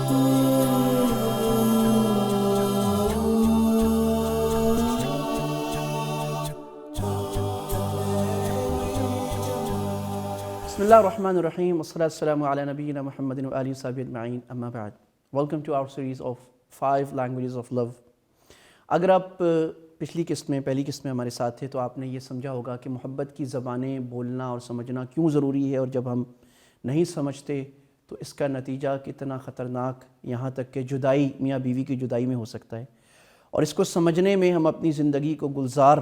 Bismillahirrahmanirrahim. Wassalamu ala nabiyyina Muhammadin wa alihi sahbihi ajma'in. Amma ba'd. Welcome to our series of 5 languages of love. اگر آپ پچھلی قسط میں پہلی قسط میں ہمارے ساتھ تھے تو آپ نے یہ سمجھا ہوگا کہ محبت کی زبانیں بولنا اور سمجھنا کیوں ضروری ہے، اور جب ہم نہیں سمجھتے تو اس کا نتیجہ کتنا خطرناک، یہاں تک کہ جدائی، میاں بیوی کی جدائی میں ہو سکتا ہے، اور اس کو سمجھنے میں ہم اپنی زندگی کو گلزار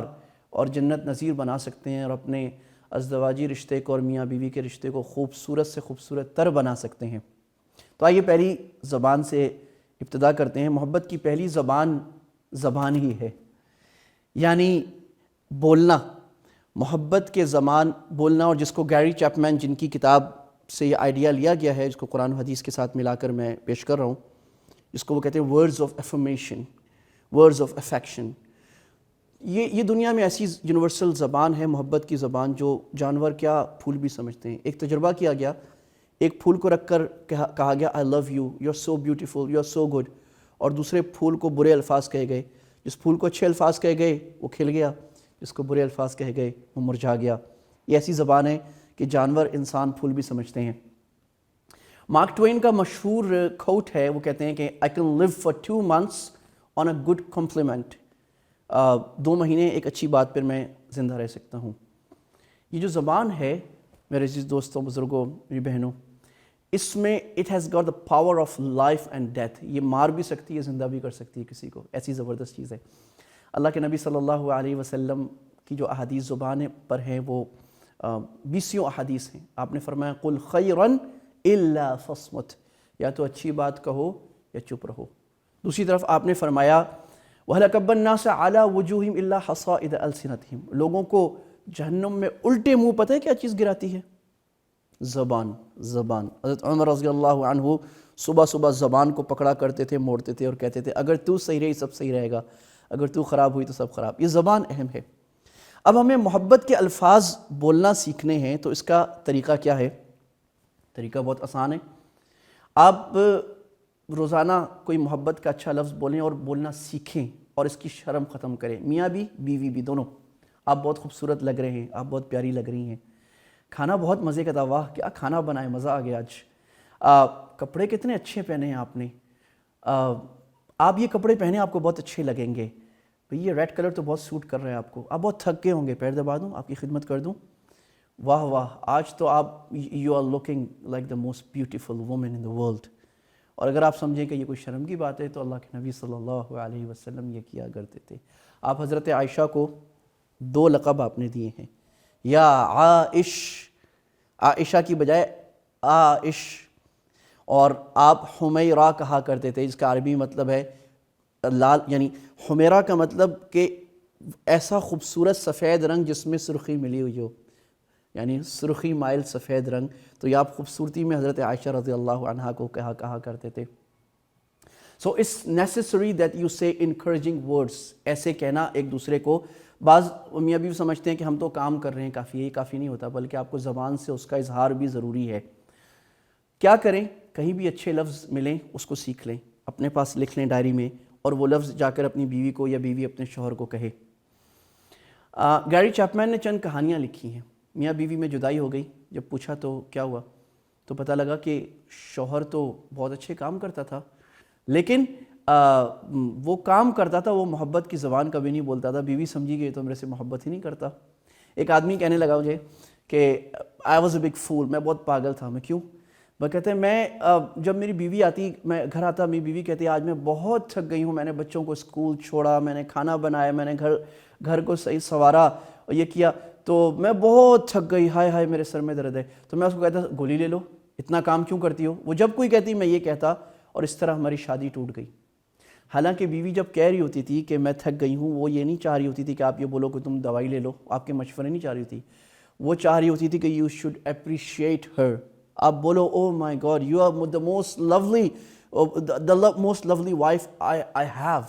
اور جنت نظیر بنا سکتے ہیں، اور اپنے ازدواجی رشتے کو اور میاں بیوی کے رشتے کو خوبصورت سے خوبصورت تر بنا سکتے ہیں۔ تو آئیے پہلی زبان سے ابتدا کرتے ہیں۔ محبت کی پہلی زبان ہی ہے، یعنی بولنا، محبت کے زبان بولنا، اور جس کو گیری چیپمین، جن کی کتاب سے یہ آئیڈیا لیا گیا ہے، جس کو قرآن و حدیث کے ساتھ ملا کر میں پیش کر رہا ہوں، جس کو وہ کہتے ہیں words of affirmation, words of affection. یہ دنیا میں ایسی یونیورسل زبان ہے، محبت کی زبان، جو جانور کیا پھول بھی سمجھتے ہیں۔ ایک تجربہ کیا گیا، ایک پھول کو رکھ کر کہا گیا I love you, you are so beautiful, you are so good, اور دوسرے پھول کو برے الفاظ کہے گئے۔ جس پھول کو اچھے الفاظ کہے گئے وہ کھل گیا، جس کو برے الفاظ کہے گئے وہ مرجھا گیا۔ یہ ایسی زبان ہے کہ جانور انسان پھول بھی سمجھتے ہیں۔ مارک ٹوین کا مشہور کوٹ ہے، وہ کہتے ہیں کہ I can live for 2 months on a good compliment۔ 2 مہینے ایک اچھی بات پر میں زندہ رہ سکتا ہوں۔ یہ جو زبان ہے میرے عزیز دوستوں، بزرگوں، میری بہنوں، اس میں it has got the power of life and death۔ یہ مار بھی سکتی ہے، زندہ بھی کر سکتی ہے کسی کو، ایسی زبردست چیز ہے۔ اللہ کے نبی صلی اللہ علیہ وسلم کی جو احادیث زبان پر ہیں وہ 20 احادیث ہیں۔ آپ نے فرمایا قل خیرا الا فاصمت، یا تو اچھی بات کہو یا چپ رہو۔ دوسری طرف آپ نے فرمایا وَهَلْ أَكَبَّ النَّاسَ عَلَى وُجُوهِهِمْ إِلَّا حَصَائِدَ أَلْسِنَتِهِمْ، لوگوں کو جہنم میں الٹے منہ پتہ ہے کیا چیز گراتی ہے؟ زبان۔ حضرت عمر رضی اللہ عنہ صبح صبح زبان کو پکڑا کرتے تھے، موڑتے تھے اور کہتے تھے اگر تو صحیح رہی سب صحیح رہے گا، اگر تو خراب ہوئی تو سب خراب۔ یہ زبان اہم ہے۔ اب ہمیں محبت کے الفاظ بولنا سیکھنے ہیں، تو اس کا طریقہ کیا ہے؟ طریقہ بہت آسان ہے۔ آپ روزانہ کوئی محبت کا اچھا لفظ بولیں اور بولنا سیکھیں، اور اس کی شرم ختم کریں۔ میاں بھی بیوی بھی دونوں، آپ بہت خوبصورت لگ رہے ہیں، آپ بہت پیاری لگ رہی ہیں، کھانا بہت مزے کا تھا، واہ کیا کھانا بنائے، مزہ آ گیا آج، کپڑے کتنے اچھے پہنے ہیں آپ نے، آپ یہ کپڑے پہنے آپ کو بہت اچھے لگیں گے، بھئی یہ ریڈ کلر تو بہت سوٹ کر رہے ہیں آپ کو، آپ بہت تھک گئے ہوں گے، پیر دبا دوں، آپ کی خدمت کر دوں، واہ واہ آج تو آپ you are looking like the most beautiful woman in the world. اور اگر آپ سمجھیں کہ یہ کوئی شرم کی بات ہے تو اللہ کے نبی صلی اللہ علیہ وسلم یہ کیا کرتے تھے۔ آپ حضرت عائشہ کو 2 لقب آپ نے دیے ہیں، یا عائش، عائشہ کی بجائے عائش، اور آپ حمیرہ کہا کرتے تھے، جس کا عربی مطلب ہے لال، یعنی حمیرہ کا مطلب کہ ایسا خوبصورت سفید رنگ جس میں سرخی ملی ہوئی ہو، یعنی سرخی مائل سفید رنگ، تو یہ آپ خوبصورتی میں حضرت عائشہ رضی اللہ عنہا کو کہا کرتے تھے۔ So it's necessary that you say encouraging words، ایسے کہنا ایک دوسرے کو۔ بعض میاں بھی سمجھتے ہیں کہ ہم تو کام کر رہے ہیں کافی ہے، یہ کافی نہیں ہوتا، بلکہ آپ کو زبان سے اس کا اظہار بھی ضروری ہے۔ کیا کریں؟ کہیں بھی اچھے لفظ ملیں اس کو سیکھ لیں، اپنے پاس لکھ لیں ڈائری میں، اور وہ لفظ جا کر اپنی بیوی کو یا بیوی اپنے شوہر کو کہے۔ گیری چیپمین نے چند کہانیاں لکھی ہیں۔ میاں بیوی میں جدائی ہو گئی، جب پوچھا تو کیا ہوا، تو پتہ لگا کہ شوہر تو بہت اچھے کام کرتا تھا، لیکن وہ کام کرتا تھا، وہ محبت کی زبان کبھی نہیں بولتا تھا۔ بیوی سمجھی گئی تو میرے سے محبت ہی نہیں کرتا۔ ایک آدمی کہنے لگا مجھے کہ آئی واز اے بگ فول، میں بہت پاگل تھا۔ میں کیوں؟ وہ کہتے ہیں میں جب میری بیوی آتی، میں گھر آتا، میری بیوی کہتی آج میں بہت تھک گئی ہوں، میں نے بچوں کو اسکول چھوڑا، میں نے کھانا بنایا، میں نے گھر کو صحیح سنوارا اور یہ کیا، تو میں بہت تھک گئی، ہائے ہائے میرے سر میں درد ہے۔ تو میں اس کو کہتا گولی لے لو، اتنا کام کیوں کرتی ہو؟ وہ جب کوئی کہتی میں یہ کہتا، اور اس طرح ہماری شادی ٹوٹ گئی۔ حالانکہ بیوی جب کہہ رہی ہوتی تھی کہ میں تھک گئی ہوں، وہ یہ نہیں چاہ رہی ہوتی تھی کہ آپ یہ بولو کہ تم دوائی لے لو، آپ کے مشورے نہیں چاہ رہی ہوتی، وہ چاہ رہی ہوتی تھی کہ یو شوڈ اپریشیٹ ہر، آپ بولو oh my God you are the most lovely wife I have,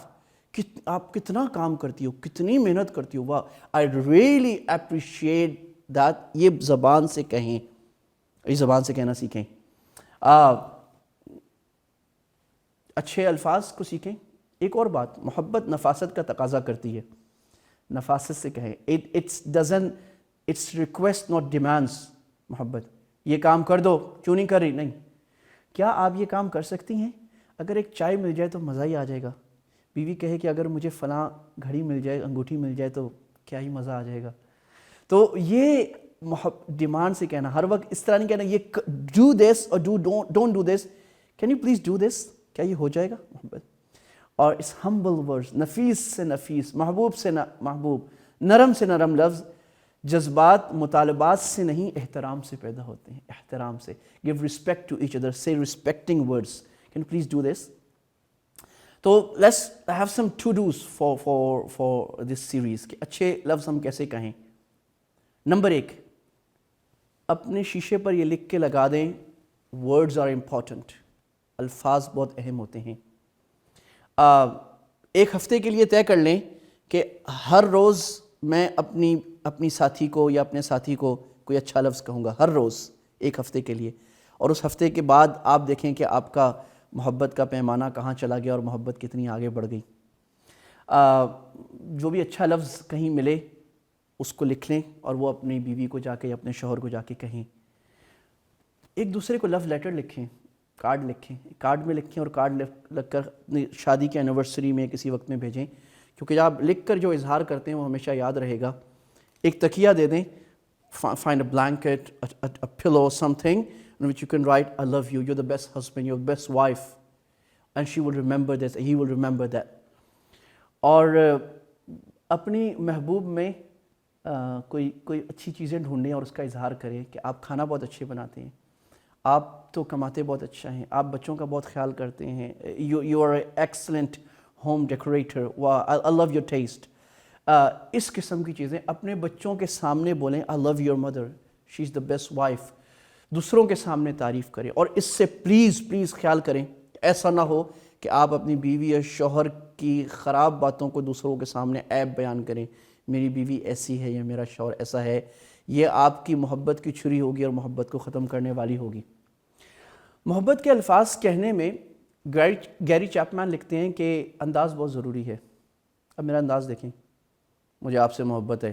آپ کتنا کام کرتی ہو، کتنی محنت کرتی ہو، واہ آئی ریئلی اپریشیٹ دیٹ۔ یہ زبان سے کہیں، اس زبان سے کہنا سیکھیں۔ اچھے الفاظ کو سیکھیں. ایک اور بات, محبت نفاست کا تقاضا کرتی ہے, نفاست سے کہیں. It's request not demands. محبت یہ کام کر دو, کیوں نہیں کر رہی, نہیں. کیا آپ یہ کام کر سکتی ہیں؟ اگر ایک چائے مل جائے تو مزہ ہی آ جائے گا. بیوی کہے کہ اگر مجھے فلاں گھڑی مل جائے, انگوٹھی مل جائے تو کیا ہی مزہ آ جائے گا. تو یہ ڈیمانڈ سے کہنا, ہر وقت اس طرح نہیں کہنا یہ ڈو دس اور don't do this, can you please do دس, کیا یہ ہو جائے گا؟ محبت. اور اس ہمبل ورڈز, نفیس سے نفیس, محبوب سے محبوب, نرم سے نرم لفظ جذبات مطالبات سے نہیں احترام سے پیدا ہوتے ہیں, احترام سے. Give respect to each other, say respecting words, can you please do this. تو let's have some to dos for this series, کہ اچھے لفظ ہم کیسے کہیں. نمبر 1, اپنے شیشے پر یہ لکھ کے لگا دیں, ورڈز آر امپورٹنٹ, الفاظ بہت اہم ہوتے ہیں. ایک ہفتے کے لیے طے کر لیں کہ ہر روز میں اپنی ساتھی کو یا اپنے ساتھی کو کوئی اچھا لفظ کہوں گا, ہر روز ایک ہفتے کے لیے. اور اس ہفتے کے بعد آپ دیکھیں کہ آپ کا محبت کا پیمانہ کہاں چلا گیا اور محبت کتنی آگے بڑھ گئی. جو بھی اچھا لفظ کہیں ملے اس کو لکھ لیں اور وہ اپنی بیوی کو جا کے یا اپنے شوہر کو جا کے کہیں. ایک دوسرے کو لو لیٹر لکھیں, کارڈ لکھیں, کارڈ میں لکھیں اور کارڈ لکھ کر اپنی شادی کے اینیورسری میں کسی وقت میں بھیجیں, کیونکہ آپ لکھ کر جو اظہار کرتے ہیں وہ ہمیشہ یاد رہے گا. ایک تکیہ دے دیں, find a blanket, a pillow, something in which you can write I love you, you're the best husband, you're the best wife, and she will remember this, he will remember that. اور اپنی محبوب میں کوئی اچھی چیزیں ڈھونڈیں اور اس کا اظہار کریں کہ آپ کھانا بہت اچھے بناتے ہیں, آپ تو کماتے بہت اچھا ہیں, آپ بچوں کا بہت خیال کرتے ہیں, you are a excellent home decorator, I love your taste. اس قسم کی چیزیں اپنے بچوں کے سامنے بولیں, I love your mother, she is the best wife. دوسروں کے سامنے تعریف کریں. اور اس سے پلیز خیال کریں ایسا نہ ہو کہ آپ اپنی بیوی یا شوہر کی خراب باتوں کو دوسروں کے سامنے عیب بیان کریں, میری بیوی ایسی ہے یا میرا شوہر ایسا ہے. یہ آپ کی محبت کی چھری ہوگی اور محبت کو ختم کرنے والی ہوگی. محبت کے الفاظ کہنے میں گیری چیپمین لکھتے ہیں کہ انداز بہت ضروری ہے. اب میرا انداز دیکھیں, مجھے آپ سے محبت ہے,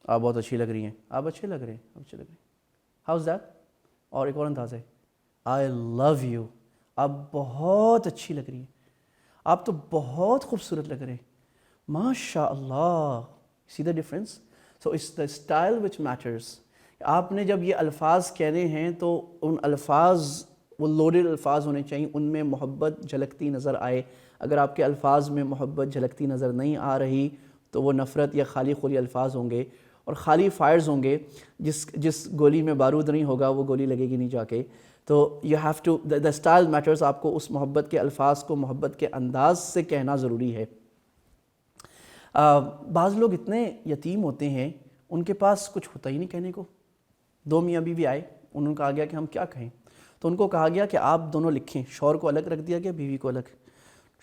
آپ بہت اچھی لگ رہی ہیں, آپ اچھے لگ رہے ہیں, آپ اچھے لگ رہے ہیں, ہاؤز دیٹ. اور ایک اور انداز ہے, آئی لو یو, آپ بہت اچھی لگ رہی ہیں, آپ تو بہت خوبصورت لگ رہے ہیں, ماشاء اللہ. See the difference. So it's the style which matters. آپ نے جب یہ الفاظ کہنے ہیں تو ان الفاظ, وہ لوڈڈ الفاظ ہونے چاہیے, ان میں محبت جھلکتی نظر آئے. اگر آپ کے الفاظ میں محبت جھلکتی نظر نہیں آ رہی تو وہ نفرت یا خالی خولی الفاظ ہوں گے اور خالی فائرز ہوں گے. جس گولی میں بارود نہیں ہوگا وہ گولی لگے گی نہیں جا کے. تو you have to, the style matters. آپ کو اس محبت کے الفاظ کو محبت کے انداز سے کہنا ضروری ہے. بعض لوگ اتنے یتیم ہوتے ہیں, ان کے پاس کچھ ہوتا ہی نہیں کہنے کو. 2 میاں بیوی آئے, انہوں نے کہا گیا کہ ہم کیا کہیں, تو ان کو کہا گیا کہ آپ دونوں لکھیں. شوہر کو الگ رکھ دیا گیا, بیوی کو الگ.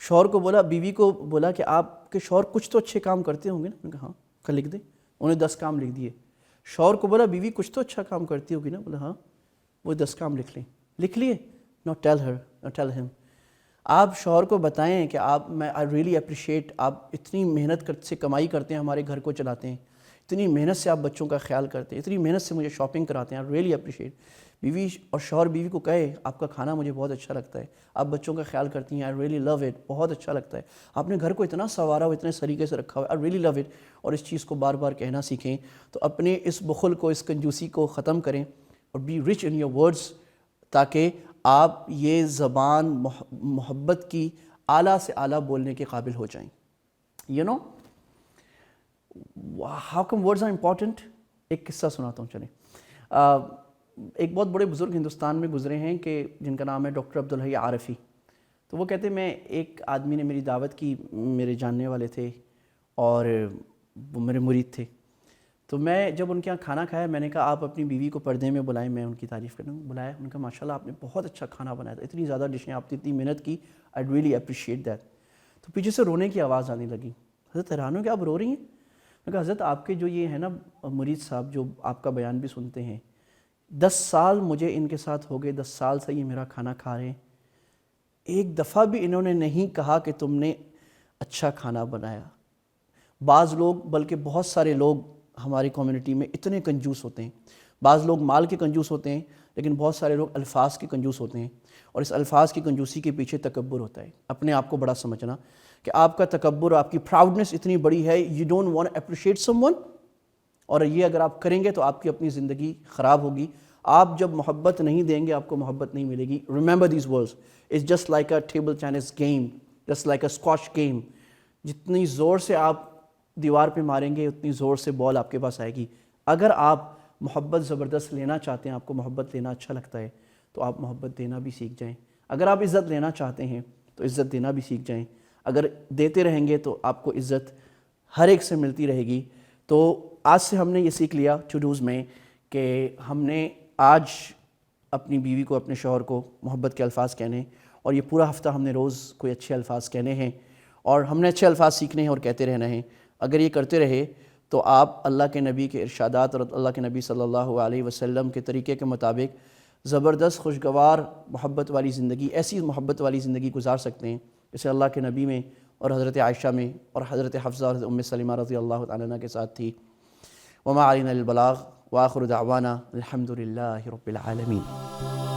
شوہر کو بولا, بیوی کو بولا کہ آپ کے شوہر کچھ تو اچھے کام کرتے ہوں گے نا. انہوں نے کہا ہاں, کل لکھ دیں. انہیں 10 کام لکھ دیے. شوہر کو بولا, بیوی کچھ تو اچھا کام کرتی ہوگی نا. بولا ہاں, وہ 10 کام لکھ لیں. لکھ لیے. Not tell her, not tell ہم. آپ شوہر کو بتائیں کہ آئی ریئلی اپریشیٹ, آپ اتنی محنت سے کمائی کرتے ہیں, ہمارے گھر کو چلاتے ہیں, اتنی محنت سے آپ بچوں کا خیال کرتے ہیں, اتنی محنت سے مجھے شاپنگ کراتے ہیں, آئی ریئلی اپریشیٹ. بیوی اور شوہر بیوی کو کہے, آپ کا کھانا مجھے بہت اچھا لگتا ہے, آپ بچوں کا خیال کرتی ہیں, آئی ریئلی لو اٹ, بہت اچھا لگتا ہے, آپ نے گھر کو اتنا سنوارا ہو, اتنے سلیقے سے رکھا ہوا ہے, آئی ریئلی لو اٹ. اور اس چیز کو بار بار کہنا سیکھیں. تو اپنے اس بخل کو, اس کنجوسی کو ختم کریں اور be rich in your words, تاکہ آپ یہ زبان محبت کی اعلیٰ سے اعلیٰ بولنے کے قابل ہو جائیں. You know how come words are important. ایک قصہ سناتا ہوں, چلیں. ایک بہت بڑے بزرگ ہندوستان میں گزرے ہیں کہ جن کا نام ہے ڈاکٹر عبدالحی عارفی. تو وہ کہتے ہیں, میں ایک آدمی نے میری دعوت کی, میرے جاننے والے تھے اور وہ میرے مرید تھے. تو میں جب ان کے یہاں کھانا کھایا, میں نے کہا آپ اپنی بیوی کو پردے میں بلائیں, میں ان کی تعریف کروں. بلایا, ان کا ماشاءاللہ آپ نے بہت اچھا کھانا بنایا تھا, اتنی زیادہ ڈشیں, آپ نے اتنی محنت کی, آئی ریئلی اپریشیٹ دیٹ. تو پیچھے سے رونے کی آواز آنے لگی. حضرت حیران ہو کہ آپ رو رہی ہیں. میں کہا حضرت آپ کے جو یہ ہے نا مرید صاحب, جو آپ کا بیان بھی سنتے ہیں, 10 سال مجھے ان کے ساتھ ہو گئے, 10 سال سے یہ میرا کھانا کھا رہے ہیں, ایک دفعہ بھی انہوں نے نہیں کہا کہ تم نے اچھا کھانا بنایا. بعض لوگ، بلکہ بہت سارے لوگ ہماری کمیونٹی میں اتنے کنجوس ہوتے ہیں. بعض لوگ مال کے کنجوس ہوتے ہیں، لیکن بہت سارے لوگ الفاظ کے کنجوس ہوتے ہیں، اور اس الفاظ کی کنجوسی کے پیچھے تکبر ہوتا ہے، اپنے آپ کو بڑا سمجھنا، کہ آپ کا تکبر، آپ کی پراؤڈنس اتنی بڑی ہے، you don't want appreciate some one. اور یہ اگر آپ کریں گے تو آپ کی اپنی زندگی خراب ہوگی. آپ جب محبت نہیں دیں گے، آپ کو محبت نہیں ملے گی. Remember these words, it's just like a table tennis game, just like a squash game. جتنی زور سے آپ دیوار پہ ماریں گے، اتنی زور سے بال آپ کے پاس آئے گی. اگر آپ محبت زبردست لینا چاہتے ہیں، آپ کو محبت لینا اچھا لگتا ہے، تو آپ محبت دینا بھی سیکھ جائیں. اگر آپ عزت لینا چاہتے ہیں تو عزت دینا بھی سیکھ جائیں. اگر دیتے رہیں گے تو آپ کو عزت ہر ایک سے ملتی رہے گی. تو آج سے ہم نے یہ سیکھ لیا ٹو ڈوز میں کہ ہم نے آج اپنی بیوی کو، اپنے شوہر کو محبت کے الفاظ کہنے، اور یہ پورا ہفتہ ہم نے روز کوئی اچھے الفاظ کہنے ہیں، اور ہم نے اچھے الفاظ سیکھنے ہیں اور کہتے رہنا ہے. اگر یہ کرتے رہے تو آپ اللہ کے نبی کے ارشادات اور اللہ کے نبی صلی اللہ علیہ وسلم کے طریقے کے مطابق زبردست خوشگوار محبت والی زندگی، ایسی محبت والی زندگی گزار سکتے ہیں جیسے اللہ کے نبی میں اور حضرت عائشہ میں اور حضرت حفصہ اور ام سلمہ رضی اللہ تعالیٰ عنہ کے ساتھ تھی. وما علینا البلاغ، وآخر دعوانا الحمد للہ رب العالمین.